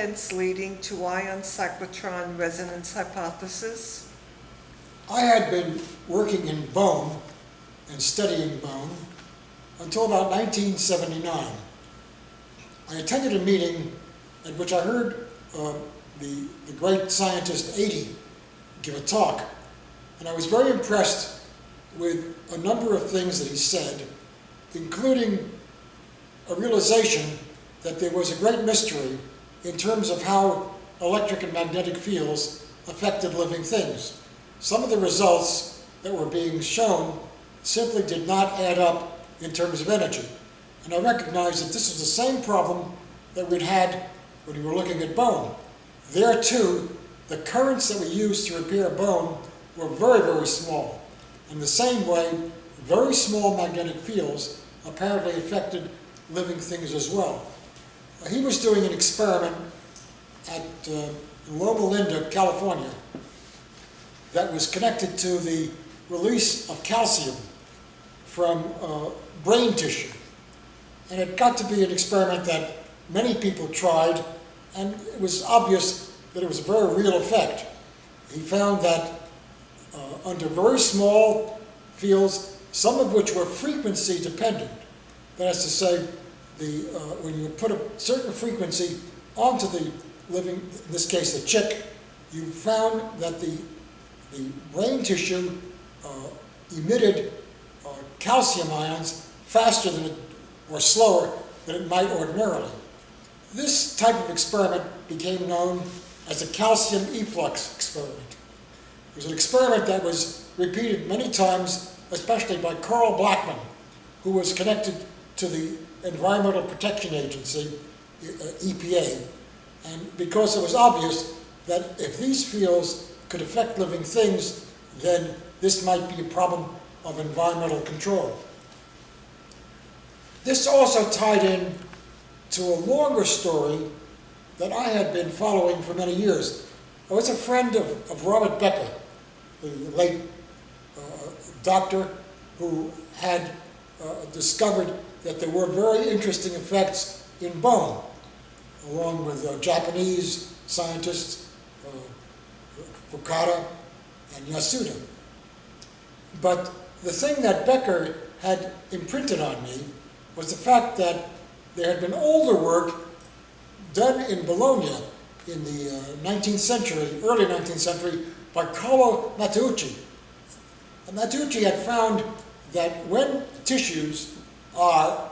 events leading to ion cyclotron resonance hypothesis? I had been working in bone and studying bone until about 1979. I attended a meeting at which I heard the great scientist I.C.R give a talk, and I was very impressed with a number of things that he said, including a realization that there was a great mystery in terms of how electric and magnetic fields affected living things. Some of the results that were being shown simply did not add up in terms of energy. And I recognized that this was the same problem that we'd had when we were looking at bone. There too, the currents that we used to repair bone were very, very small. In the same way, very small magnetic fields apparently affected living things as well. He was doing an experiment at Loma Linda, California, that was connected to the release of calcium from brain tissue. And it got to be an experiment that many people tried, and it was obvious that it was a very real effect. He found that under very small fields, some of which were frequency dependent, that is to say, when you put a certain frequency onto the living, in this case the chick, you found that the brain tissue emitted calcium ions faster than it, or slower than it might ordinarily. This type of experiment became known as a calcium efflux experiment. It was an experiment that was repeated many times, especially by Carl Blackman, who was connected to the Environmental Protection Agency, EPA, and because it was obvious that if these fields could affect living things, then this might be a problem of environmental control. This also tied in to a longer story that I had been following for many years. I was a friend of Robert Becker, the late doctor who had discovered that there were very interesting effects in bone, along with Japanese scientists, Fukada and Yasuda. But the thing that Becker had imprinted on me was the fact that there had been older work done in Bologna in the 19th century, early 19th century, by Carlo Matteucci. And Matteucci had found that when tissues are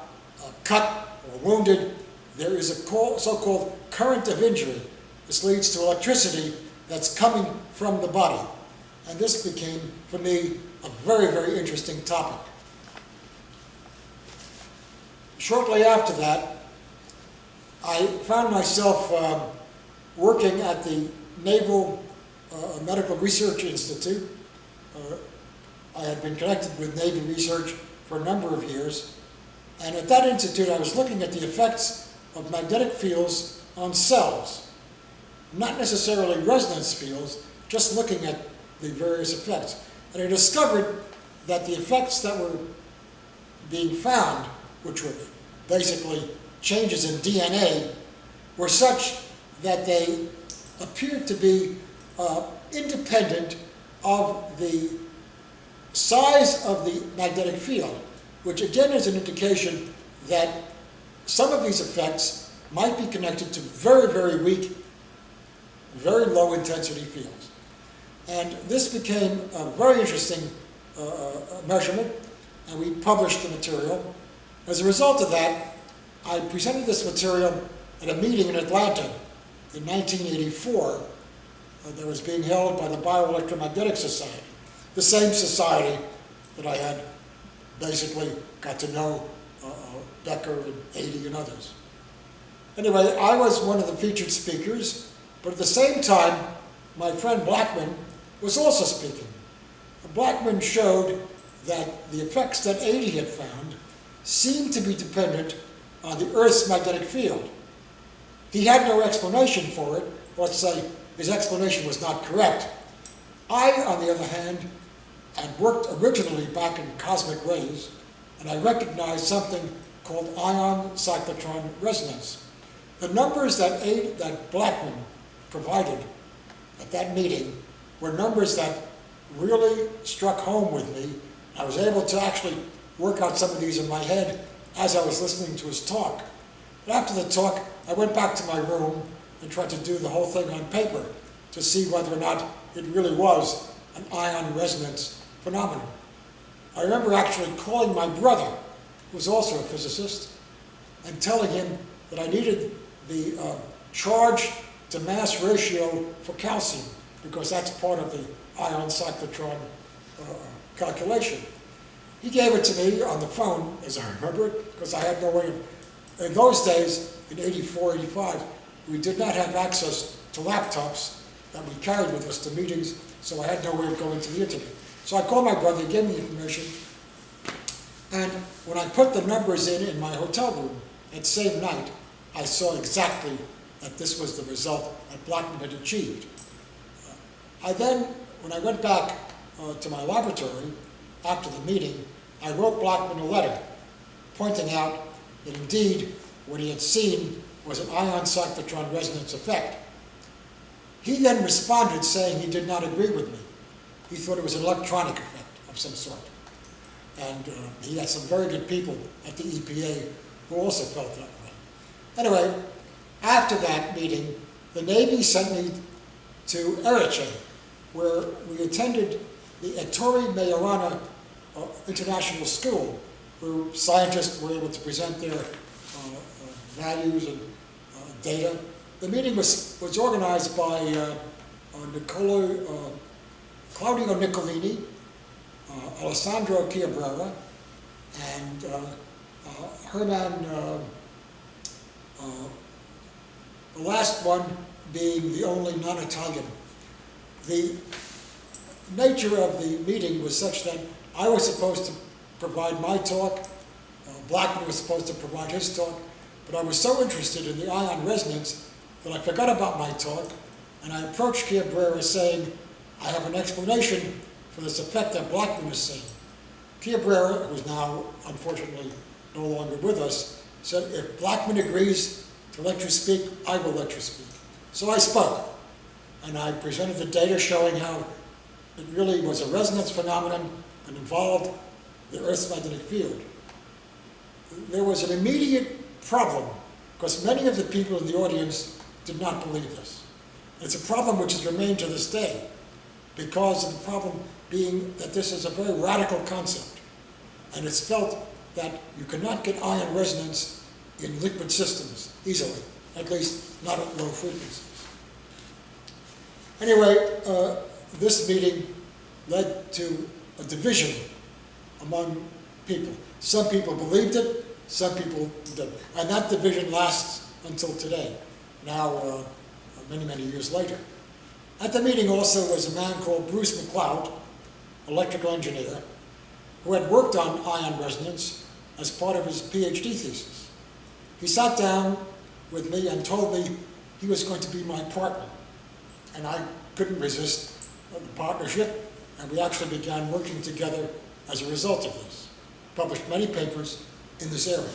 cut or wounded, there is a so-called current of injury. This leads to electricity that's coming from the body. And this became, for me, a very, very interesting topic. Shortly after that, I found myself working at the Naval Medical Research Institute. I had been connected with Navy research for a number of years. And at that institute, I was looking at the effects of magnetic fields on cells. Not necessarily resonance fields, just looking at the various effects. And I discovered that the effects that were being found, which were basically changes in DNA, were such that they appeared to be independent of the size of the magnetic field, which again is an indication that some of these effects might be connected to very, very weak, very low intensity fields. And this became a very interesting measurement, and we published the material. As a result of that, I presented this material at a meeting in Atlanta in 1984 that was being held by the Bioelectromagnetic Society, the same society that I had basically got to know Becker and I.C.R and others. Anyway, I was one of the featured speakers, but at the same time, my friend Blackman was also speaking. Blackman showed that the effects that I.C.R had found seemed to be dependent on the Earth's magnetic field. He had no explanation for it, or let's say his explanation was not correct. I, on the other hand, had worked originally back in cosmic rays, and I recognized something called ion cyclotron resonance. The numbers that Blackman provided at that meeting were numbers that really struck home with me. I was able to actually work out some of these in my head as I was listening to his talk. But after the talk, I went back to my room and tried to do the whole thing on paper to see whether or not it really was an ion resonance phenomenon. I remember actually calling my brother, who was also a physicist, and telling him that I needed the charge to mass ratio for calcium, because that's part of the ion cyclotron calculation. He gave it to me on the phone, as I remember it, because I had no way of, in those days, in 84, 85, we did not have access to laptops that we carried with us to meetings, so I had no way of going to the internet. So I called my brother, he gave me the information, and when I put the numbers in my hotel room, that same night, I saw exactly that this was the result that Blackman had achieved. I then, when I went back to my laboratory after the meeting, I wrote Blackman a letter pointing out that indeed what he had seen was an ion cyclotron resonance effect. He then responded saying he did not agree with me. He thought it was an electronic effect of some sort. And he had some very good people at the EPA who also felt that way. Anyway, after that meeting, the Navy sent me to Eritrea, where we attended the Ettore Majorana International School, where scientists were able to present their values and data. The meeting was organized by Claudio Nicolini, Alessandro Chiabrera, and Herman, the last one being the only non-Italian. The nature of the meeting was such that I was supposed to provide my talk, Blackman was supposed to provide his talk, but I was so interested in the ion resonance that I forgot about my talk, and I approached Chiabrera saying, I have an explanation for this effect that Blackman is seeing. Chiabrera, who is now unfortunately no longer with us, said, if Blackman agrees to let you speak, I will let you speak. So I spoke, and I presented the data showing how it really was a resonance phenomenon and involved the Earth's magnetic field. There was an immediate problem, because many of the people in the audience did not believe this. It's a problem which has remained to this day, because of the problem being that this is a very radical concept, and it's felt that you cannot get ion resonance in liquid systems easily, at least not at low frequencies. Anyway, this meeting led to a division among people. Some people believed it, some people didn't. And that division lasts until today, now many, many years later. At the meeting also was a man called Bruce McLeod, electrical engineer, who had worked on ion resonance as part of his PhD thesis. He sat down with me and told me he was going to be my partner. And I couldn't resist the partnership, and we actually began working together as a result of this. Published many papers in this area.